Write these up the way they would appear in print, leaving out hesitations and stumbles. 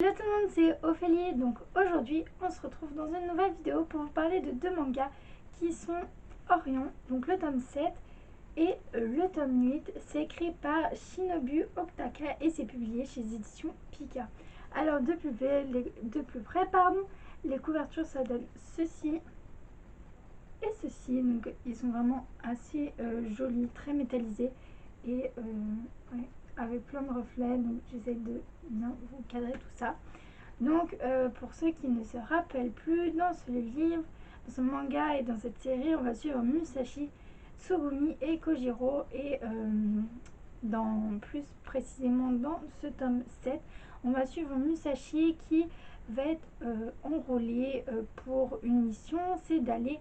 Hello tout le monde, c'est Ophélie. Donc aujourd'hui on se retrouve dans une nouvelle vidéo pour vous parler de deux mangas qui sont Orion, donc le tome 7 et le tome 8. C'est écrit par Shinobu Oktaka et c'est publié chez les éditions Pika. Alors de plus près, les couvertures ça donne ceci et ceci. Donc ils sont vraiment assez jolis, très métallisés et ouais, avec plein de reflets. Donc j'essaie de bien vous cadrer tout ça. Donc pour ceux qui ne se rappellent plus, dans ce livre, dans ce manga et dans cette série, on va suivre Musashi, Tsugumi et Kojiro. Et plus précisément dans ce tome 7, on va suivre Musashi qui va être enrôlé pour une mission, c'est d'aller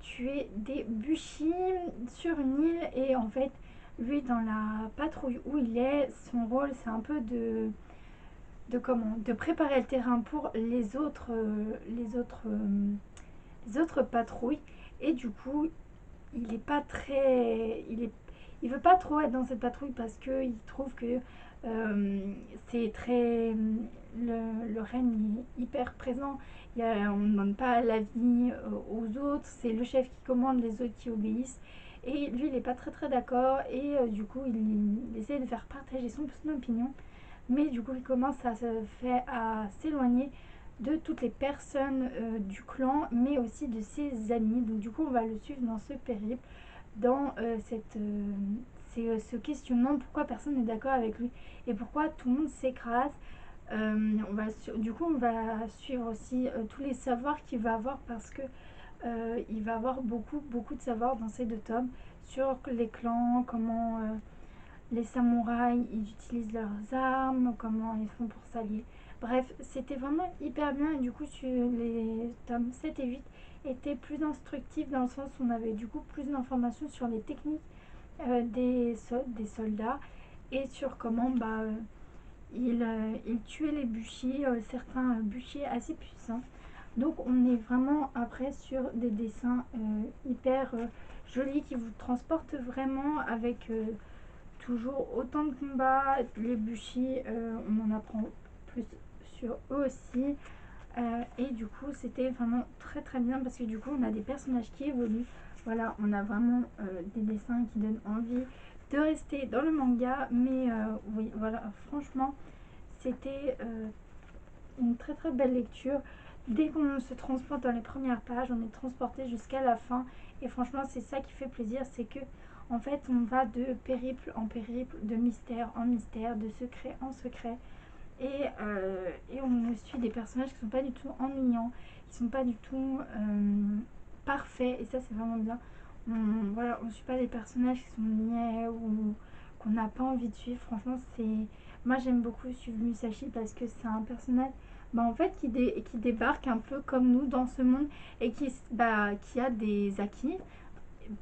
tuer des bushi sur une île. Et en fait, lui, dans la patrouille où il est, son rôle c'est un peu de préparer le terrain pour les autres patrouilles. Et du coup il est pas très il veut pas trop être dans cette patrouille parce que il trouve que c'est très le règne est hyper présent. On ne demande pas l'avis aux autres, c'est le chef qui commande, les autres qui obéissent. Et lui il est pas très d'accord. Et du coup il essaie de faire partager son opinion, mais du coup il commence à s'éloigner de toutes les personnes du clan, mais aussi de ses amis. Donc du coup on va le suivre dans ce périple, dans ce questionnement, pourquoi personne n'est d'accord avec lui et pourquoi tout le monde s'écrase. Du coup on va suivre aussi tous les savoirs qu'il va avoir, parce que il va avoir beaucoup de savoirs dans ces deux tomes sur les clans, comment les samouraïs ils utilisent leurs armes, comment ils font pour s'allier. Bref, c'était vraiment hyper bien. Et du coup sur les tomes 7 et 8 étaient plus instructifs, dans le sens où on avait du coup plus d'informations sur les techniques des soldats, et sur comment ils tuaient les bushi, certains bushi assez puissants. Donc on est vraiment après sur des dessins hyper jolis qui vous transportent vraiment, avec toujours autant de combats. Les bushi, on en apprend plus sur eux aussi. Et du coup c'était vraiment très bien, parce que du coup on a des personnages qui évoluent. Voilà, on a vraiment des dessins qui donnent envie de rester dans le manga. Mais oui, voilà, franchement c'était une très belle lecture. Dès qu'on se transporte dans les premières pages, on est transporté jusqu'à la fin. Et franchement c'est ça qui fait plaisir, c'est que en fait on va de périple en périple, de mystère en mystère, de secret en secret. Et on suit des personnages qui sont pas du tout ennuyants, qui sont pas du tout parfaits, et ça c'est vraiment bien. Voilà, on suit pas des personnages qui sont niais ou qu'on n'a pas envie de suivre. Franchement moi j'aime beaucoup suivre Musashi, parce que c'est un personnage en fait qui débarque un peu comme nous dans ce monde, et qui a des acquis,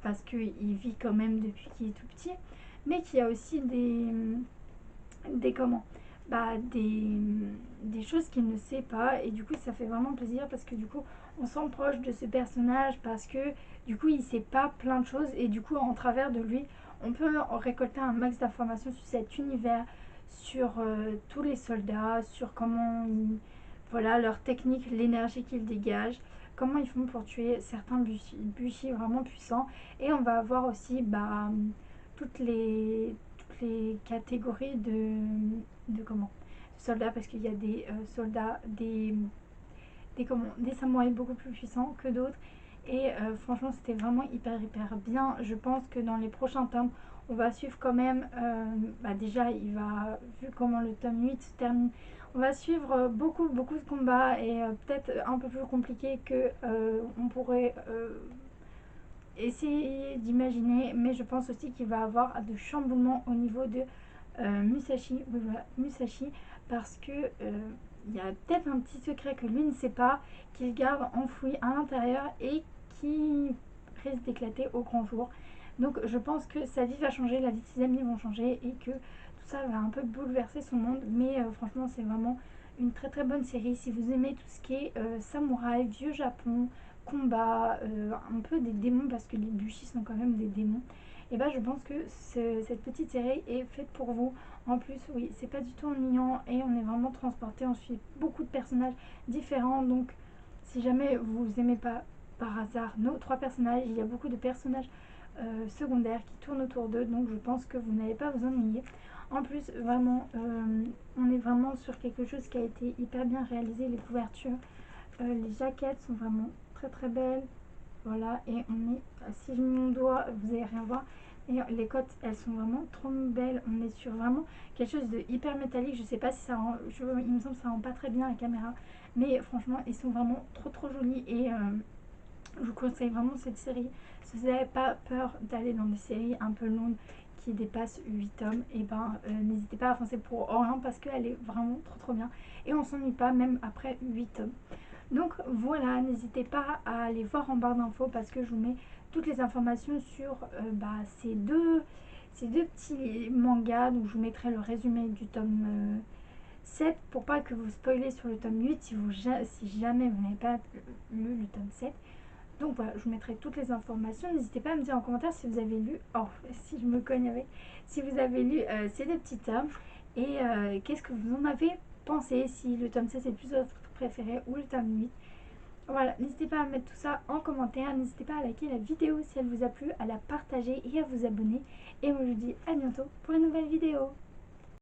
parce qu'il vit quand même depuis qu'il est tout petit, mais qui a aussi des comment des choses qu'il ne sait pas. Et du coup ça fait vraiment plaisir, parce que du coup on s'en proche de ce personnage, parce que du coup il sait pas plein de choses, et du coup en travers de lui on peut récolter un max d'informations sur cet univers, sur tous les soldats, sur comment voilà leur technique, l'énergie qu'ils dégagent, comment ils font pour tuer certains bushi vraiment puissants. Et on va avoir aussi toutes les catégories de soldats, parce qu'il y a des soldats, des samouraïs beaucoup plus puissants que d'autres. Et franchement c'était vraiment hyper bien. Je pense que dans les prochains tomes on va suivre quand même déjà vu comment le tome 8 se termine, on va suivre beaucoup de combats, et peut-être un peu plus compliqué que on pourrait essayer d'imaginer. Mais je pense aussi qu'il va y avoir de chamboulements au niveau de Musashi, oui, voilà, Musashi, parce que il y a peut-être un petit secret que lui ne sait pas, qu'il garde enfoui à l'intérieur, et qui risque d'éclater au grand jour. Donc je pense que sa vie va changer, la vie de ses amis vont changer, et que tout ça va un peu bouleverser son monde. Mais franchement c'est vraiment une très bonne série. Si vous aimez tout ce qui est samouraï, vieux Japon, combat, un peu des démons, parce que les bushi sont quand même des démons, et je pense que cette petite série est faite pour vous. En plus, oui, c'est pas du tout ennuyant et on est vraiment transporté. On suit beaucoup de personnages différents. Donc, si jamais vous aimez pas par hasard nos 3 personnages, il y a beaucoup de personnages secondaires qui tournent autour d'eux. Donc, je pense que vous n'allez pas vous ennuyer. En plus, vraiment, on est vraiment sur quelque chose qui a été hyper bien réalisé. Les couvertures, les jaquettes sont vraiment très très belles. Voilà, et on est, si je mets mon doigt, vous allez rien voir. Et les côtes, elles sont vraiment trop belles. On est sur vraiment quelque chose de hyper métallique. Je sais pas si ça rend, il me semble que ça rend pas très bien la caméra. Mais franchement, ils sont vraiment trop trop jolis. Et je vous conseille vraiment cette série. Si vous n'avez pas peur d'aller dans des séries un peu longues qui dépassent 8 tomes, et ben n'hésitez pas à foncer pour Orient parce qu'elle est vraiment trop trop bien. Et on s'ennuie pas même après 8 tomes. Donc voilà, n'hésitez pas à aller voir en barre d'infos parce que je vous mets toutes les informations sur ces deux petits mangas. Donc je vous mettrai le résumé du tome 7 pour pas que vous spoilez sur le tome 8 si jamais vous n'avez pas lu le tome 7. Donc voilà, je vous mettrai toutes les informations. N'hésitez pas à me dire en commentaire si vous avez lu, oh si je me cogne avec, si vous avez lu ces deux petits tomes et qu'est-ce que vous en avez pensé, si le tome 7 est plus votre préféré ou le tome 8. Voilà, n'hésitez pas à mettre tout ça en commentaire, n'hésitez pas à liker la vidéo si elle vous a plu, à la partager et à vous abonner. Et moi je vous dis à bientôt pour une nouvelle vidéo.